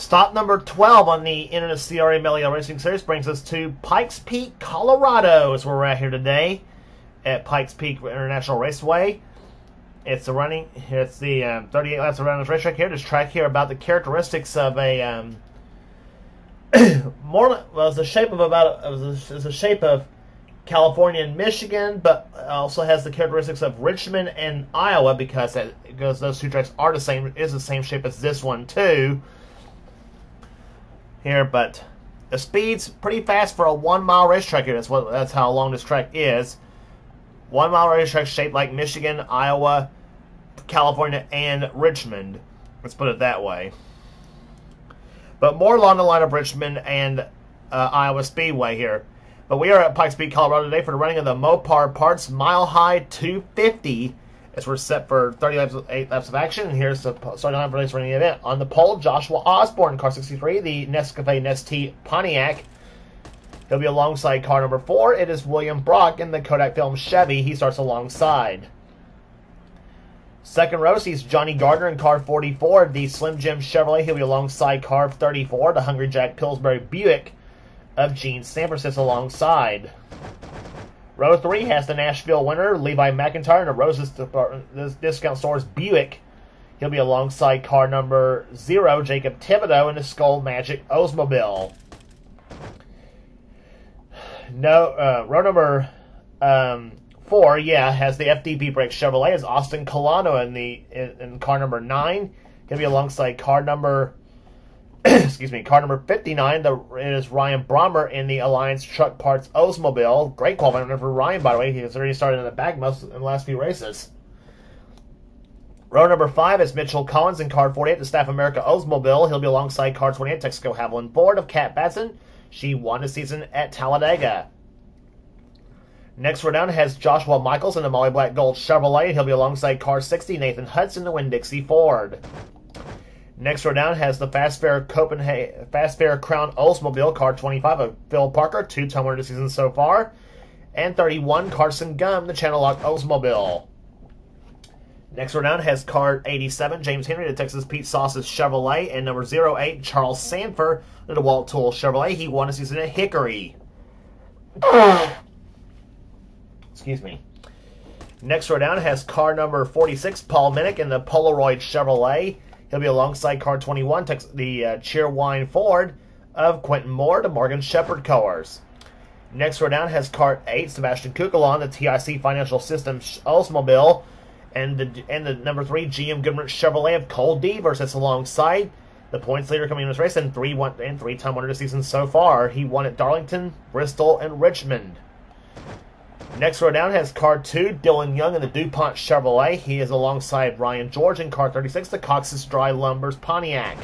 Stop number 12 on the NNSCRA Mello Racing Series brings us to Pikes Peak, Colorado, is where we're at here today at Pikes Peak International Raceway. It's the 38 laps around this racetrack here. This track here about the characteristics of a it's the shape of California and Michigan, but also has the characteristics of Richmond and Iowa because those two tracks are the same shape as this one too. Here, but the speed's pretty fast for a 1 mile racetrack here. That's how long this track is. 1 mile racetrack shaped like Michigan, Iowa, California, and Richmond. Let's put it that way. But more along the line of Richmond and Iowa Speedway here. But we are at Pikes Peak, Colorado today for the running of the Mopar Parts Mile High 250. As we're set for 8 laps of action, and here's the starting line for today's running event. On the pole, Joshua Osborne, car 63, the Nescafe Nestea Pontiac. He'll be alongside car number 4. It is William Brock in the Kodak Film Chevy. He starts alongside. Second row sees Johnny Gardner in car 44, the Slim Jim Chevrolet. He'll be alongside car 34, the Hungry Jack Pillsbury Buick of Gene Stamper sits alongside. Row 3 has the Nashville winner, Levi McIntyre, in a Rose's Discount Stores Buick. He'll be alongside car number 0, Jacob Thibodeau, in the Skull Magic Oldsmobile. Row number 4, has the FDP Brake Chevrolet, is Austin Colano in car number 9. He'll be alongside car number car number 59, it is Ryan Brommer in the Alliance Truck Parts Oldsmobile. Great qualifying for Ryan, by the way. He's already started in the back in the last few races. Row number 5 is Mitchell Collins in car 48, the Staff America Oldsmobile. He'll be alongside car 28, Texaco Haviland Ford of Kat Batson. She won the season at Talladega. Next row down has Joshua Michaels in the Molly Black Gold Chevrolet. He'll be alongside car 60, Nathan Hudson, the Winn-Dixie Ford. Next row down has the Fast Fair Crown Oldsmobile, car 25 of Phil Parker, 2-time winner this season so far, and 31 Carson Gum, the Channel Lock Oldsmobile. Next row down has car 87 James Henry, the Texas Pete Sauce's Chevrolet, and number 08 Charles Sanford, the DeWalt Tool Chevrolet. He won a season at Hickory. Excuse me. Next row down has car number 46 Paul Minnick in the Polaroid Chevrolet. He'll be alongside car 21, the Cheerwine Ford of Quentin Moore, the Morgan Shepherd cars. Next row down has car 8, Sebastian Kukalon, the TIC Financial Systems Oldsmobile, and the number 3 GM Goodrich Chevrolet of Cole Devers. That's alongside the points leader coming in this race and 3-time winner this season so far. He won at Darlington, Bristol, and Richmond. Next row down has car 2, Dylan Young in the DuPont Chevrolet. He is alongside Ryan George in car 36, the Cox's Dry Lumbers Pontiac.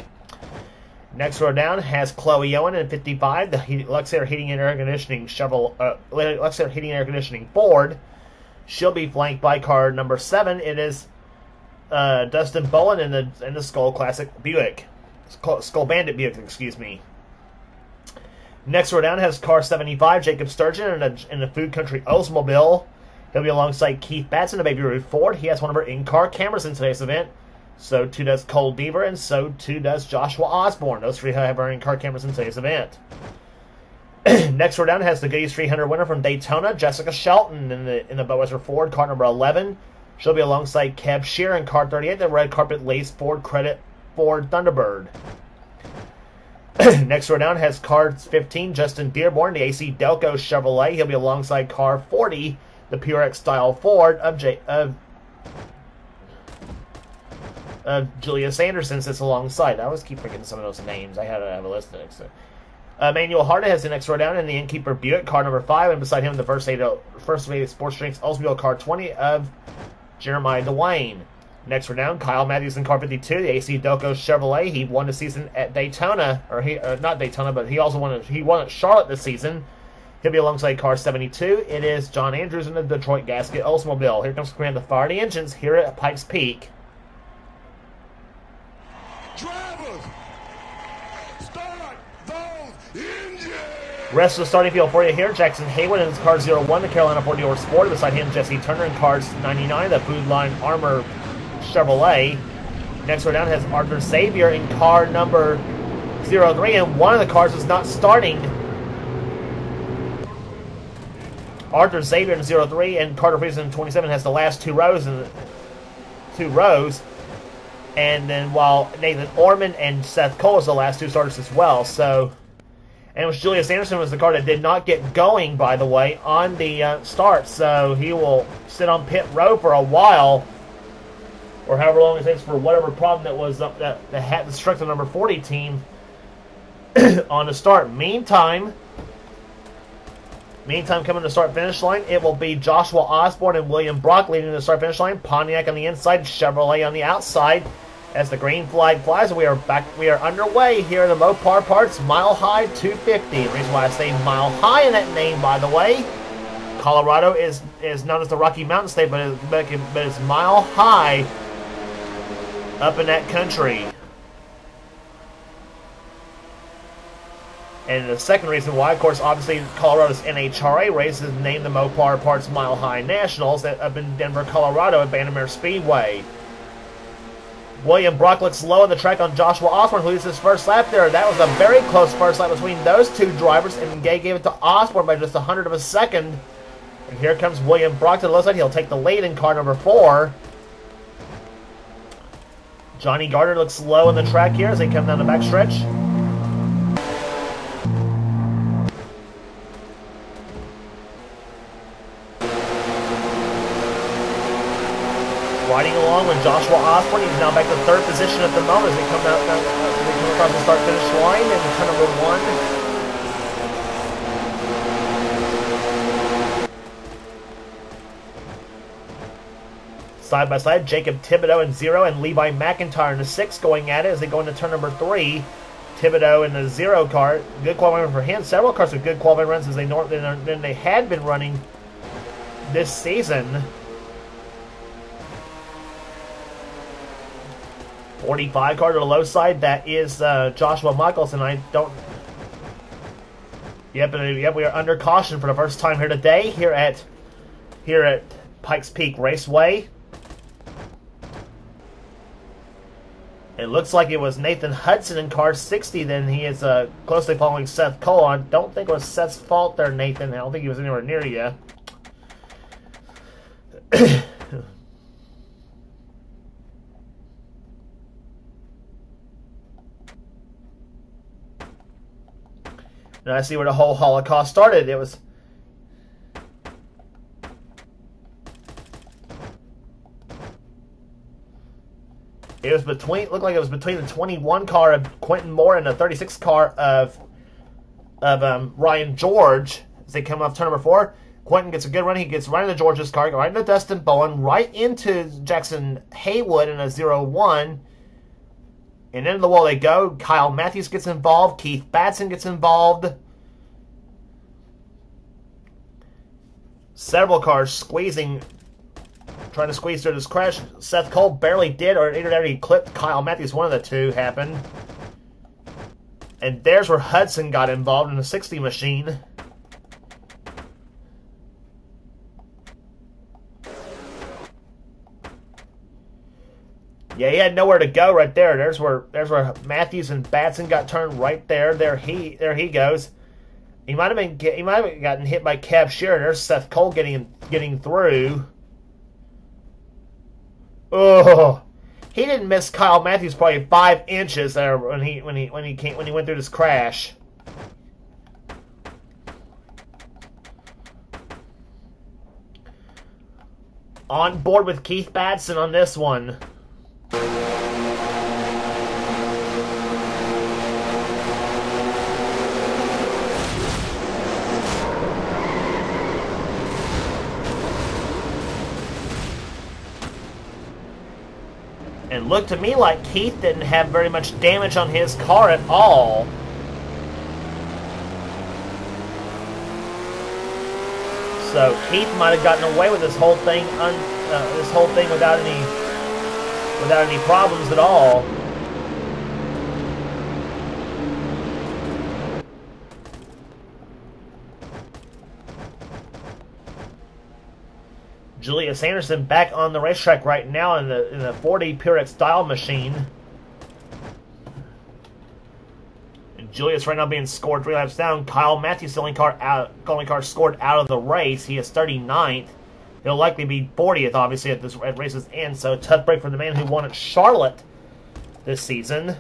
Next row down has Chloe Owen in 55, the Luxair Heating and Air Conditioning Luxair Heating and Air Conditioning Ford. She'll be flanked by car number 7. It is Dustin Bowen in the Skull Classic Buick, Skull Bandit Buick, excuse me. Next row down has car 75, Jacob Sturgeon in the Food Country Oldsmobile. He'll be alongside Keith Batson, the Baby Ruth Ford. He has one of our in-car cameras in today's event. So too does Cole Deaver, and so too does Joshua Osborne. Those three have our in-car cameras in today's event. Next row down has the Goodies 300 winner from Daytona, Jessica Shelton in the Budweiser Ford, car number 11. She'll be alongside Kev Shear in car 38, the red carpet lace Ford Credit Ford Thunderbird. Next row down has car 15, Justin Dearborn, the AC Delco Chevrolet. He'll be alongside car 40, the PRX style Ford of Julius Anderson sits alongside. I always keep forgetting some of those names. I have a list of it. So. Manuel Harda has the next row down in the Innkeeper Buick, car number 5, and beside him the First Aid Sports Drinks Oldsmobile car 20 of Jeremiah Dwayne. Next row down, Kyle Matthews in car 52, the AC Delco Chevrolet. He won the season at Daytona, not Daytona, but he won at Charlotte this season. He'll be alongside car 72. It is John Andrews in the Detroit Gasket Oldsmobile. Here comes command to fire the engines here at Pikes Peak. Drivers, start those engines! Rest of the starting field for you here. Jackson Haywood in his car 01, the Carolina Ford Dior Sport. Beside him, Jesse Turner in cars 99, the Food Line Armor Chevrolet. Next row down has Arthur Xavier in car number 03, and one of the cars was not starting. Arthur Xavier in 03 and Carter Friesen in 27 has the last two rows. And then while Nathan Orman and Seth Cole was the last two starters as well. So, and it was Julius Anderson was the car that did not get going, by the way, on the start. So he will sit on pit row for a while, or however long it takes for whatever problem that was that had struck the number 40 team on the start. Meantime, coming to the start-finish line, it will be Joshua Osborne and William Brock leading the start-finish line. Pontiac on the inside, Chevrolet on the outside. As the green flag flies, we are underway here in the Mopar Parts Mile High 250. The reason why I say Mile High in that name, by the way, Colorado is known as the Rocky Mountain State, but it's Mile High up in that country. And the second reason why, of course, obviously Colorado's NHRA race is named the Mopar Parts Mile High Nationals up in Denver, Colorado at Bandamere Speedway. William Brock looks low on the track on Joshua Osborne, who leads his first lap there. That was a very close first lap between those two drivers, and Gay gave it to Osborne by just 100 of a second. And here comes William Brock to the left side. He'll take the lead in car number 4. Johnny Gardner looks low on the track here as they come down the backstretch. Riding along with Joshua Osborne, he's now back to third position at the moment as they come across the start-finish line in car number 1. Side by side, Jacob Thibodeau in 0 and Levi McIntyre in the 6 going at it as they go into turn number 3. Thibodeau in the 0 car, good qualifying for him. Several cars with good qualifying runs as they had been running this season. 45 car to the low side. That is Joshua Michaels, and I don't. Yep, we are under caution for the first time here today here at Pikes Peak Raceway. It looks like it was Nathan Hudson in car 60. Then he is closely following Seth Cole. I don't think it was Seth's fault there, Nathan. I don't think he was anywhere near you. And I see where the whole Holocaust started. It was between. Looked like it was between the 21 car of Quentin Moore and the 36 car of Ryan George as they come off turn number 4. Quentin gets a good run. He gets right into George's car, right into Dustin Bowen, right into Jackson Haywood in a 0-1. And into the wall they go. Kyle Matthews gets involved. Keith Batson gets involved. Several cars trying to squeeze through this crash. Seth Cole barely did, or either that he clipped Kyle Matthews. One of the two happened. And there's where Hudson got involved in the 60 machine. Yeah, he had nowhere to go right there. There's where Matthews and Batson got turned right there. There he goes. He might have gotten hit by Cab Sheeran. There's Seth Cole getting through. Oh, he didn't miss Kyle Matthews probably 5 inches there when he went through this crash. On board with Keith Batson on this one. And looked to me like Keith didn't have very much damage on his car at all. So Keith might have gotten away with this whole thing without any problems at all. Julius Anderson back on the racetrack right now in the 40 Purex style machine. Julius right now being scored 3 laps down. Kyle Matthews, the only car scored out of the race. He is 39th. He'll likely be 40th, obviously, at race's end. So, tough break for the man who won at Charlotte this season.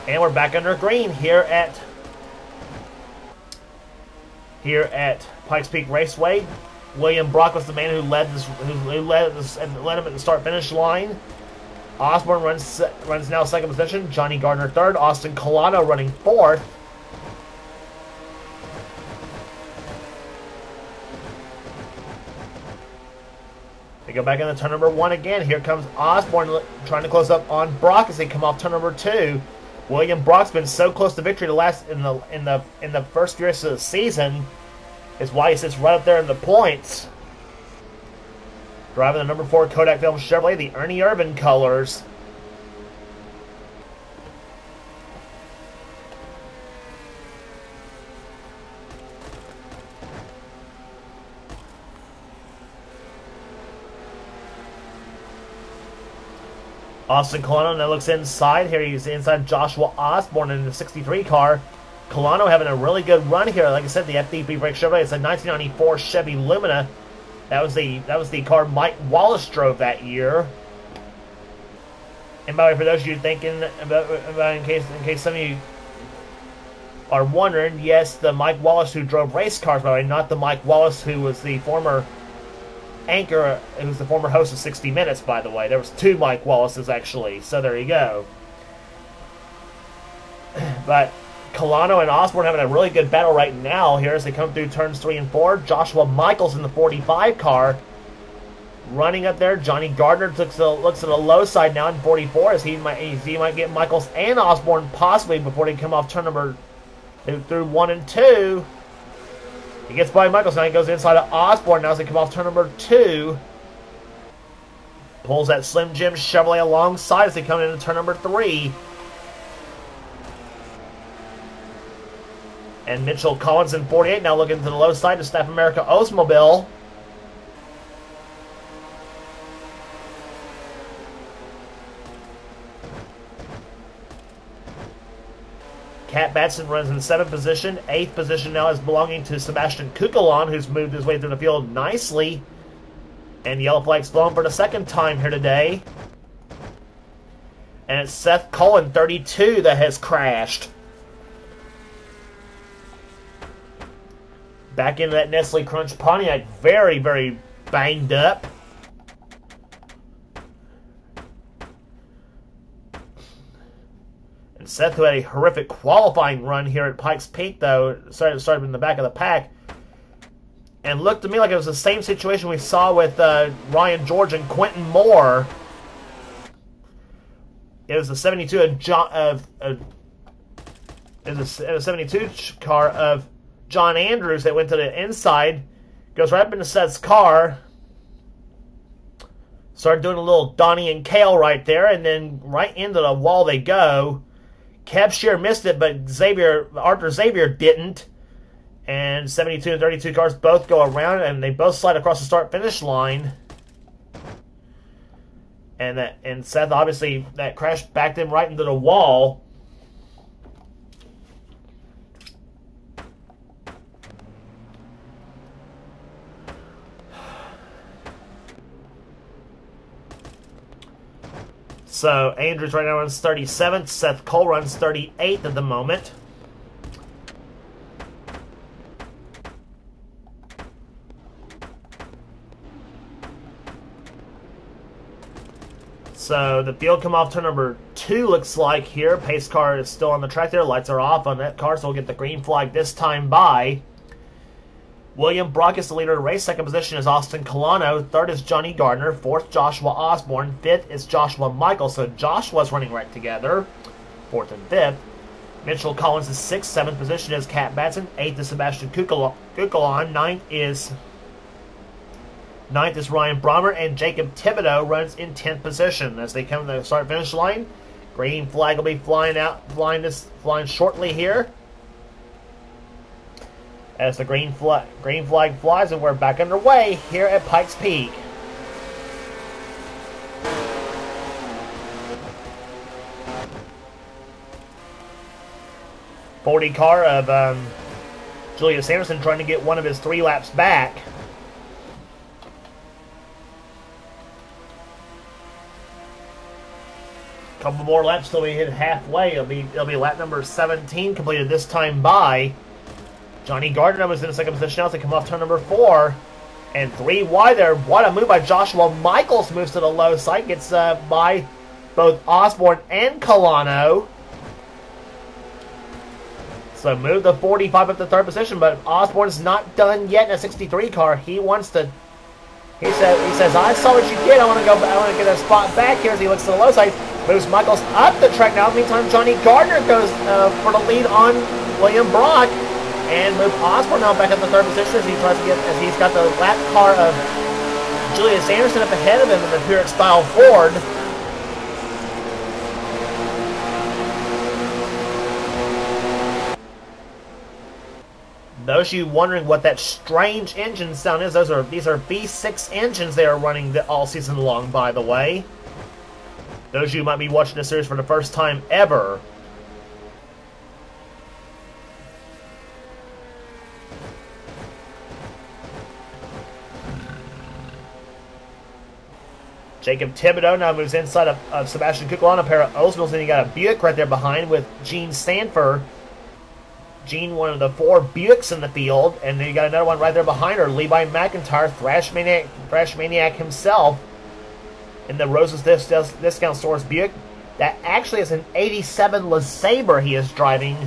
And we're back under green here at Pikes Peak Raceway. William Brock was the man who led him at the start-finish line. Osborne runs now second position. Johnny Gardner third. Austin Colano running fourth. They go back into turn number 1 again. Here comes Osborne trying to close up on Brock as they come off turn number 2. William Brock's been so close to victory in the first few races of the season. Is why he sits right up there in the points. Driving the number 4 Kodak Film Chevrolet, the Ernie Irvan colors. Austin Colano now looks inside. Here he's inside Joshua Osborne in the 63 car. Colano having a really good run here. Like I said, the FDP brake Chevrolet. It's a 1994 Chevy Lumina. That was the car Mike Wallace drove that year. And by the way, for those of you thinking about in case some of you are wondering, yes, the Mike Wallace who drove race cars, by the way, not the Mike Wallace who was the former anchor, who was the former host of 60 Minutes, by the way. There was 2 Mike Wallaces, actually. So there you go. But Colano and Osborne having a really good battle right now here as they come through turns 3 and 4. Joshua Michaels in the 45 car running up there. Johnny Gardner looks at the low side now in 44 as he might get Michaels and Osborne possibly before they come off turn number through 1 and 2. He gets by Michaels now. He goes inside of Osborne now as they come off turn number 2. Pulls that Slim Jim Chevrolet alongside as they come into turn number 3. And Mitchell Collins in 48 now looking to the low side to Staff America Oldsmobile. Cat Batson runs in 7th position. 8th position now is belonging to Sebastian Kukulon, who's moved his way through the field nicely. And yellow flag's blown for the 2nd time here today. And it's Seth Cullen, 32, that has crashed. Back into that Nestle Crunch Pontiac, very, very banged up. And Seth, who had a horrific qualifying run here at Pikes Peak, though, started in the back of the pack. And looked to me like it was the same situation we saw with Ryan George and Quentin Moore. It was the 72 a 72 car of John Andrews that went to the inside, goes right up into Seth's car, started doing a little Donnie and Kale right there, and then right into the wall they go. Kev Shear missed it, but Arthur Xavier didn't. And 72 and 32 cars both go around, and they both slide across the start-finish line. And Seth, obviously, that crash backed him right into the wall. So, Andrews right now runs 37th. Seth Cole runs 38th at the moment. So, the field come off turn number 2, looks like here. Pace car is still on the track there. Lights are off on that car, so we'll get the green flag this time by. William Brock is the leader of the race. 2nd position is Austin Colano. 3rd is Johnny Gardner. 4th, Joshua Osborne. 5th is Joshua Michael. So Joshua's running right together. 4th and 5th. Mitchell Collins is 6th. 7th position is Cat Batson. 8th is Sebastian Kukulon. 9th is Ryan Brommer. And Jacob Thibodeau runs in 10th position. As they come to the start-finish line, green flag will be flying shortly here. As the green flag flies, and we're back underway here at Pikes Peak. 40 car of Julius Anderson trying to get one of his 3 laps back. Couple more laps till we hit halfway. It'll be lap number 17 completed this time by Johnny Gardner. Was in the second position now to come off turn number 4. And 3 wide there. What a move by Joshua Michaels. Moves to the low side. Gets by both Osborne and Colano. So move the 45 up to 3rd position. But Osborne's not done yet in a 63 car. He wants to... He says, I saw what you did. I want to get a spot back here as he looks to the low side. Moves Michaels up the track now. Meantime, Johnny Gardner goes for the lead on William Brock. And move Osborne now back up to 3rd position as he tries to get, as he's got the lap car of Julius Anderson up ahead of him in the Pyrrhic style Ford. Those of you wondering what that strange engine sound is, these are V6 engines they are running all season long, by the way. Those of you who might be watching this series for the first time ever. Jacob Thibodeau now moves inside of Sebastian Kuklon, a pair of Oldsmobils, and you got a Buick right there behind with Gene Sanford. Gene, one of the 4 Buicks in the field, and then you got another one right there behind her, Levi McIntyre, Thrash Maniac himself, in the Roses Discount Stores Buick. That actually is an 87 LeSabre he is driving,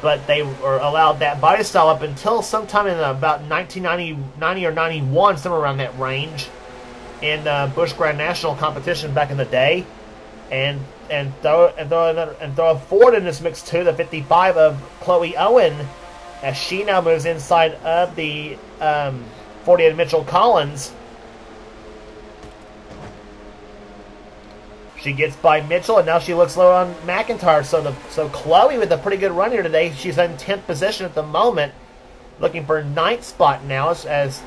but they were allowed that body style up until sometime in about 1990 or 91, somewhere around that range, in Busch Grand National competition back in the day. And throw a Ford in this mix too, the 55 of Chloe Owen, as she now moves inside of the 48 of Mitchell Collins. She gets by Mitchell, and now she looks low on McIntyre. So Chloe with a pretty good run here today. She's in 10th position at the moment, looking for a 9th spot now. As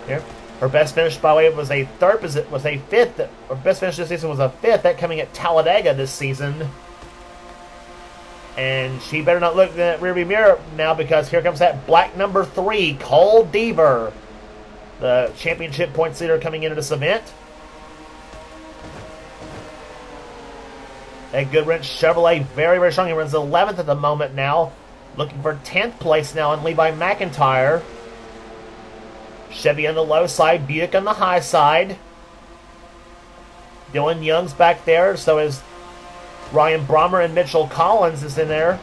here. Her best finish, by the way, was a 5th. Her best finish this season was a 5th. That coming at Talladega this season. And she better not look in that rearview mirror now, because here comes that black number 3, Cole Deaver, the championship points leader coming into this event. That Goodwrench Chevrolet, very, very strong. He runs 11th at the moment now, looking for 10th place now on Levi McIntyre. Chevy on the low side, Buick on the high side. Dylan Young's back there, so is Ryan Brommer, and Mitchell Collins is in there.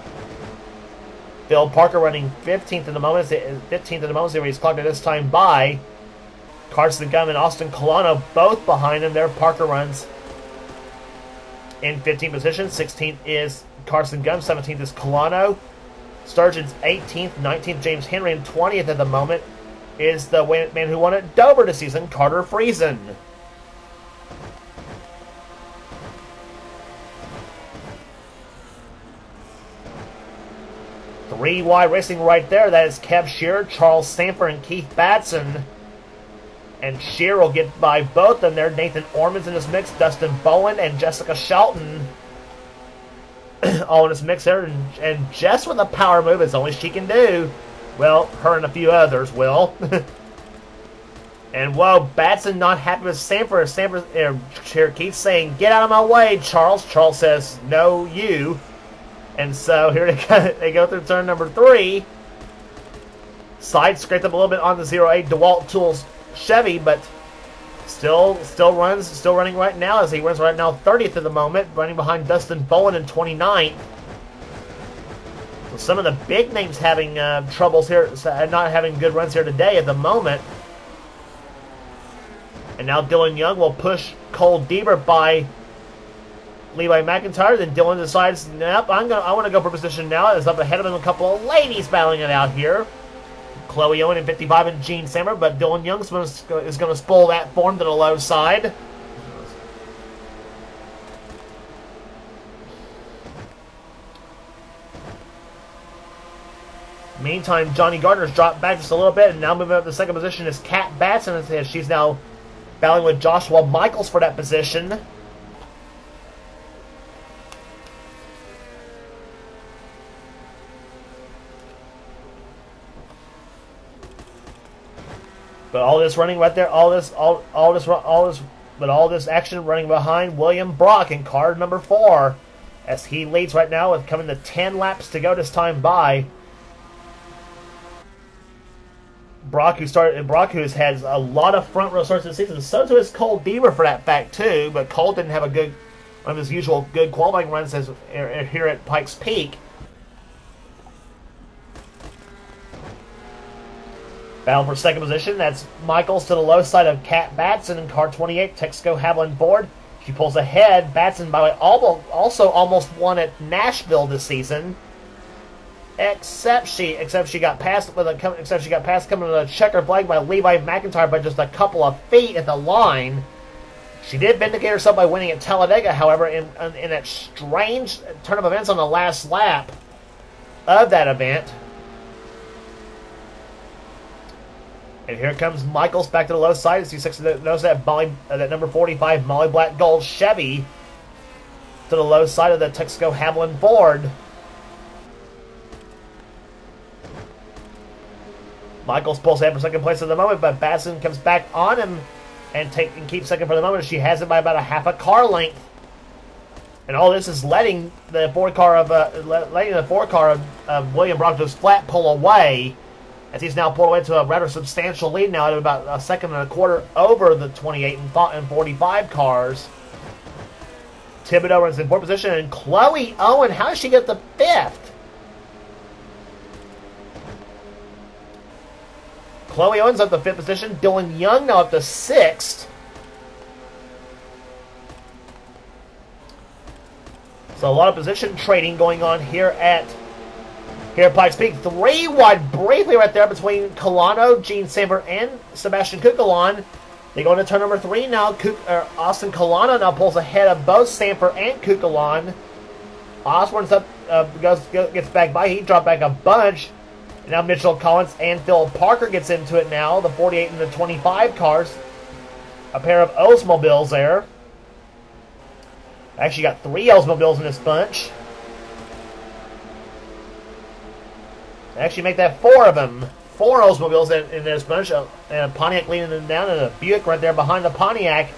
Phil Parker running 15th at the moment. So he's clocked at this time by Carson Gum and Austin Colano, both behind him there. Parker runs in 15th position. 16th is Carson Gum. 17th is Colano. Sturgeon's 18th. 19th, James Henry. And 20th at the moment is the man who won at Dover this season, Carter Friesen. Three wide racing right there. That is Kev Shearer, Charles Sanford, and Keith Batson. And Shearer will get by both of them there. Nathan Orman's in this mix, Dustin Bowen, and Jessica Shelton all in this mix there. And Jess with a power move, it's only she can do. Well, her and a few others will. And whoa, Batson not happy with Sanford. Sanford keeps saying, "Get out of my way, Charles." Charles says, "No, you." And so here they go through turn number 3. Side scraped up a little bit on the 08 DeWalt Tools Chevy, but still running right now, as he runs right now 30th at the moment, running behind Dustin Bowen in 29th. So some of the big names having troubles here, not having good runs here today at the moment. And now Dylan Young will push Cole Deaver by Levi McIntyre. Then Dylan decides, nope, I want to go for position now. Is up ahead of him, a couple of ladies battling it out here. Chloe Owen in 55 and Gene Sammer, but Dylan Young is going to spoil that form to the low side. Meantime, Johnny Gardner's dropped back just a little bit, and now moving up to the second position is Kat Batson, as she's now battling with Joshua Michaels for that position. But all this running right there, all this action running behind William Brock in car number 4, as he leads right now with coming to 10 laps to go this time by. Brock, who has had a lot of front row starts this season. So too is Cole Deaver for that fact too, but Cole didn't have one of his usual good qualifying runs here at Pikes Peak. Battle for second position. That's Michaels to the low side of Kat Batson in car 28. Texaco Haviland Ford. She pulls ahead. Batson, by the way, also almost won at Nashville this season. Except she got passed coming to the checker flag by Levi McIntyre by just a couple of feet at the line. She did vindicate herself by winning at Talladega, however, in that strange turn of events on the last lap of that event. And here comes Michaels back to the low side. As you notice that number 45 Molly Black Gold Chevy to the low side of the Texaco Haviland Ford. Michaels pulls ahead for second place at the moment, but Batson comes back on him and keeps second for the moment. She has it by about a half a car length. And all this is letting the four car of William Brock just flat pull away, as he's now pulled away to a rather substantial lead now at about a second and a quarter over the 28 and 45 cars. Thibodeau runs in fourth position, and Chloe Owen, how does she get the fifth? Chloe Owen's up the fifth position. Dylan Young now up to sixth. So a lot of position trading going on here at Pikes Peak. 3 wide briefly right there between Colano, Gene Samper, and Sebastian Cucalon. They go into turn number 3 now. Austin Colano now pulls ahead of both Samper and Cucalon. Osborne's up, gets back by. He dropped back a bunch. And now Mitchell Collins and Phil Parker gets into it now. The 48 and the 25 cars. A pair of Oldsmobiles there. Actually got 3 Oldsmobiles in this bunch. Actually make that 4 of them. 4 Oldsmobiles in this bunch. And a Pontiac leading them down, and a Buick right there behind the Pontiac.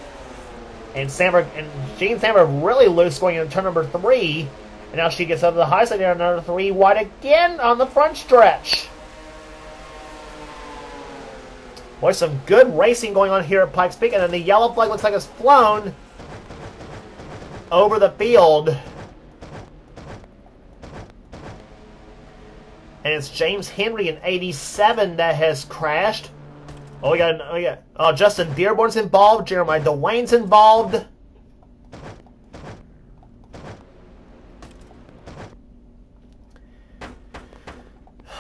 And Gene Samper really loose going into turn number 3. And now she gets up to the high side there, another 3 wide again on the front stretch. Boy, some good racing going on here at Pikes Peak. And then the yellow flag looks like it's flown over the field. And it's James Henry in 87 that has crashed. We got Justin Dearborn's involved. Jeremiah Dwayne's involved.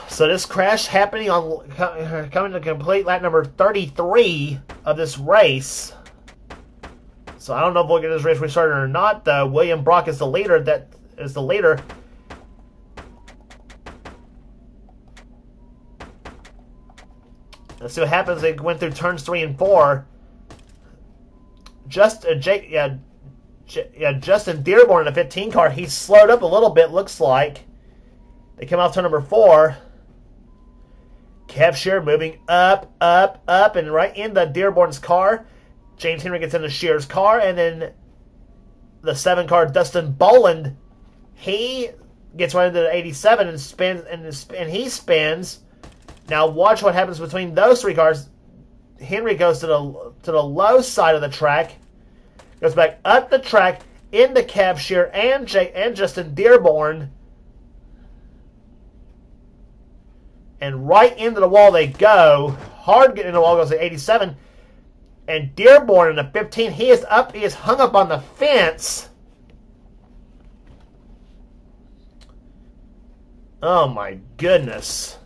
So this crash happening coming to complete lap number 33 of this race. So I don't know if we'll get this race restarted or not. William Brock is the leader. Let's see what happens. They went through turns 3 and 4. Justin Dearborn in a 15 car. He slowed up a little bit, looks like. They come off turn number 4. Kev Shear moving up, and right into Dearborn's car. James Henry gets into Shear's car, and then the 7 car, Dustin Boland, he gets right into the 87 and spins, and he spins. Now watch what happens between those 3 cars. Henry goes to the low side of the track, goes back up the track into Kev Shear and Justin Dearborn. And right into the wall they go. Hard getting in the wall goes to 87. And Dearborn in the 15, he is hung up on the fence. Oh my goodness.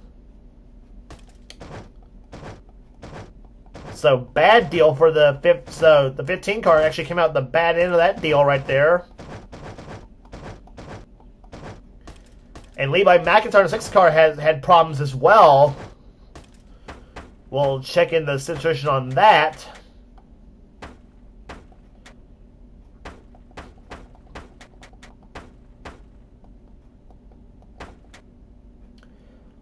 So bad deal for the 15 car actually came out the bad end of that deal right there. And Levi McIntyre, the 6 car, had problems as well. We'll check in the situation on that.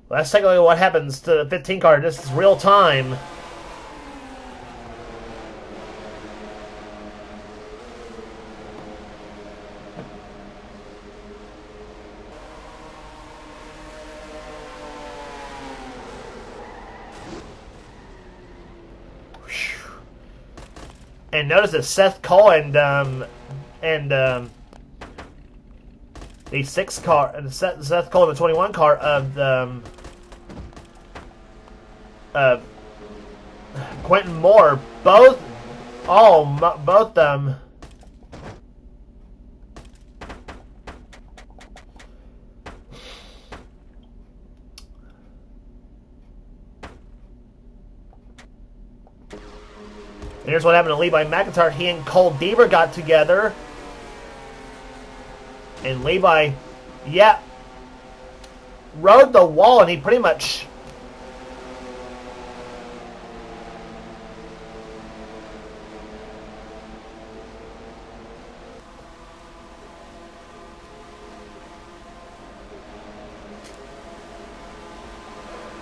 Let's take a look at what happens to the 15 car. This is real time. And notice that Seth Cole and the 6 car, and Seth Cole and the 21 car of Quentin Moore, both And here's what happened to Levi McIntyre. He and Cole Deaver got together. And Levi, yeah, rode the wall, and he pretty much...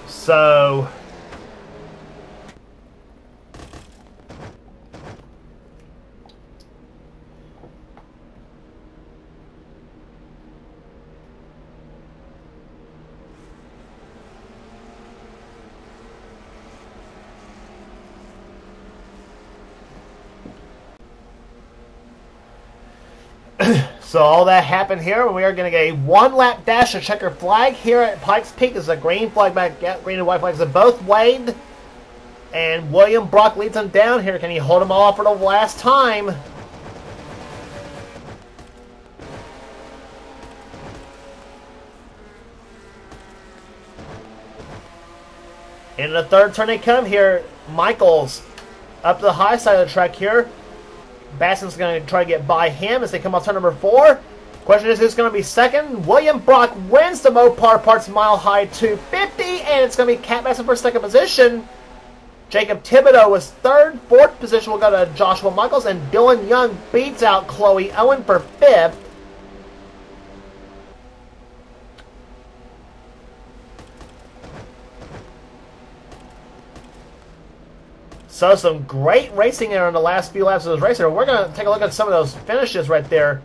So... So all that happened here, and we are going to get a one-lap dash, a checker flag here at Pikes Peak. There's a green flag back, green and white flags are both waved. And William Brock leads them down here. Can he hold them all up for the last time? In the third turn they come here. Michaels up to the high side of the track here. Basson's going to try to get by him as they come off turn number 4. Question is, who's going to be second? William Brock wins the Mopar Parts Mile High 250, and it's going to be Cat Basson for second position. Jacob Thibodeau was third. Fourth position will go to Joshua Michaels, and Dylan Young beats out Chloe Owen for fifth. So some great racing there in the last few laps of this race. We're going to take a look at some of those finishes right there.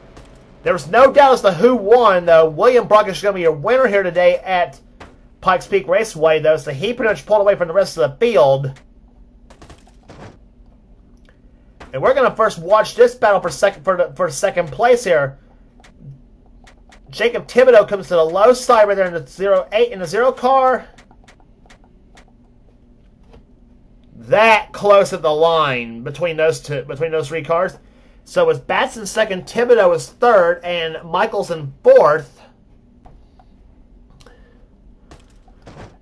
There was no doubt as to who won, though. William Brock is going to be your winner here today at Pikes Peak Raceway, though. So he pretty much pulled away from the rest of the field. And we're going to first watch this battle for second place here. Jacob Thibodeau comes to the low side right there in the 08 in the 0 car. That close at the line between those three cars. So it was Batson second, Thibodeau was third, and Michaels in fourth.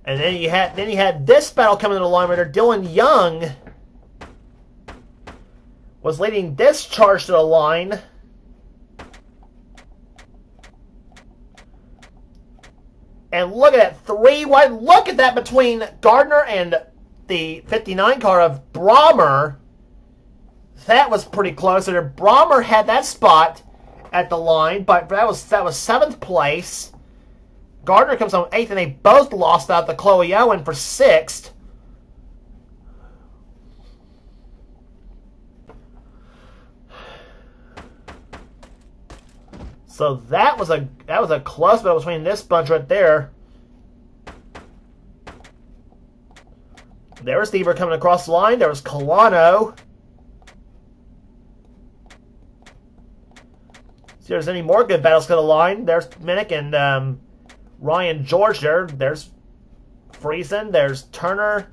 And then you had this battle coming to the line right there. Dylan Young was leading this charge to the line. And look at that, 3 wide. Look at that between Gardner and the 59 car of Brommer. That was pretty close. And Brommer had that spot at the line, but that was 7th place. Gardner comes on 8th, and they both lost out to Chloe Owen for 6th. So that was a close battle between this bunch right there. There was Deaver coming across the line. There was Colano. See if there's any more good battles to the line. There's Minnick and Ryan George there. There's Friesen. There's Turner.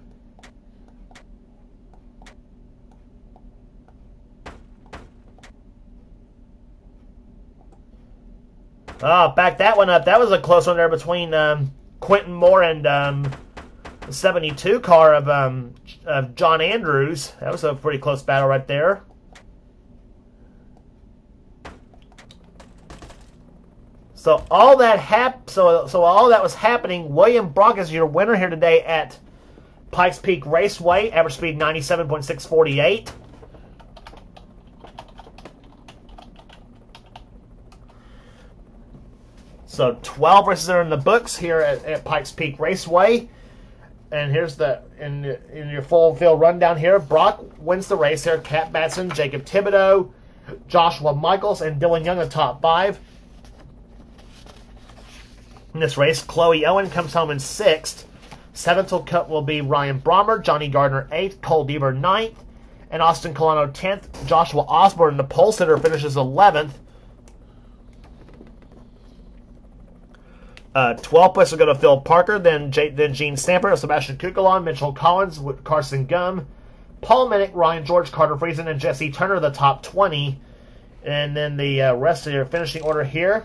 Oh, back that one up. That was a close one there between Quentin Moore and the 72 car of John Andrews. That was a pretty close battle right there. So all that all that was happening. William Brock is your winner here today at Pikes Peak Raceway. Average speed 97.648. So 12 races are in the books here at Pikes Peak Raceway. And here's in your full field rundown here. Brock wins the race here. Cat Batson, Jacob Thibodeau, Joshua Michaels, and Dylan Young in the top 5. In this race, Chloe Owen comes home in 6th. 7th will be Ryan Brommer, Johnny Gardner 8th, Cole Deaver 9th, and Austin Colano 10th. Joshua Osborne, the pole sitter, finishes 11th. 12th place will go to Phil Parker, then Gene Stamper, Sebastian Kukalon, Mitchell Collins, Carson Gum, Paul Minnick, Ryan George, Carter Friesen, and Jesse Turner, the top 20. And then the rest of your finishing order here,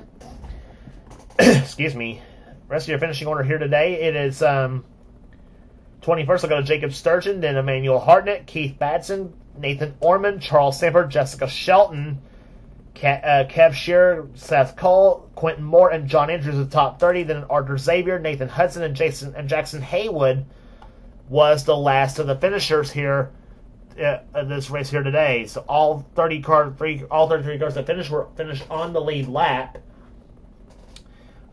excuse me, rest of your finishing order here today, it is 21st will go to Jacob Sturgeon, then Emmanuel Hartnett, Keith Batson, Nathan Orman, Charles Sanford, Jessica Shelton, Kev Shearer, Seth Cole, Quentin Moore, and John Andrews the top 30. Then Arthur Xavier, Nathan Hudson, and Jackson Haywood was the last of the finishers here this race here today. So all 33 cars that finished were finished on the lead lap.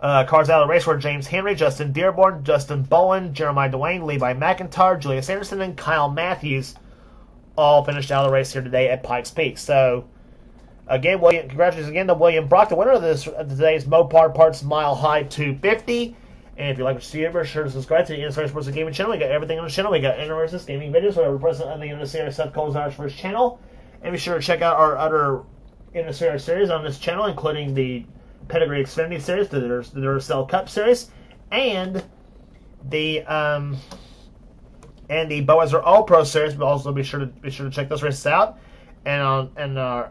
Cars out of the race were James Henry, Justin Dearborn, Justin Bowen, Jeremiah Dwayne, Levi McIntyre, Julius Anderson, and Kyle Matthews all finished out of the race here today at Pikes Peak. So again, congratulations again to William Brock, the winner of today's Mopar Parts Mile High 250. And if you like what you see, be sure to subscribe to the NNSCRA Sports and Gaming channel. We got everything on the channel. We got NNSCRA gaming videos, whatever present on the NNSCRA Seth Cole's Irish channel. And be sure to check out our other NNSCRA series on this channel, including the Pedigree Xfinity series, the Duracell Cup series, and the Boazar All Pro series. But also be sure to check those races out. And our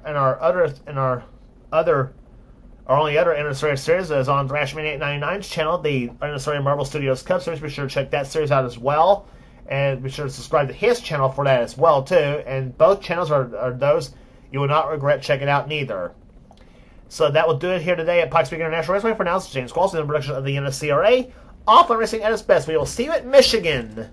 only other NNSCRA series is on Thrashman 899's channel, the NNSCRA Marvel Studios Cup series. Be sure to check that series out as well. And be sure to subscribe to his channel for that as well, too. And both channels are those you will not regret checking out neither. So that will do it here today at Pikes Peak International Raceway. For now, this is James Qualls in the production of the NNSCRA. Off on racing at its best. We will see you at Michigan.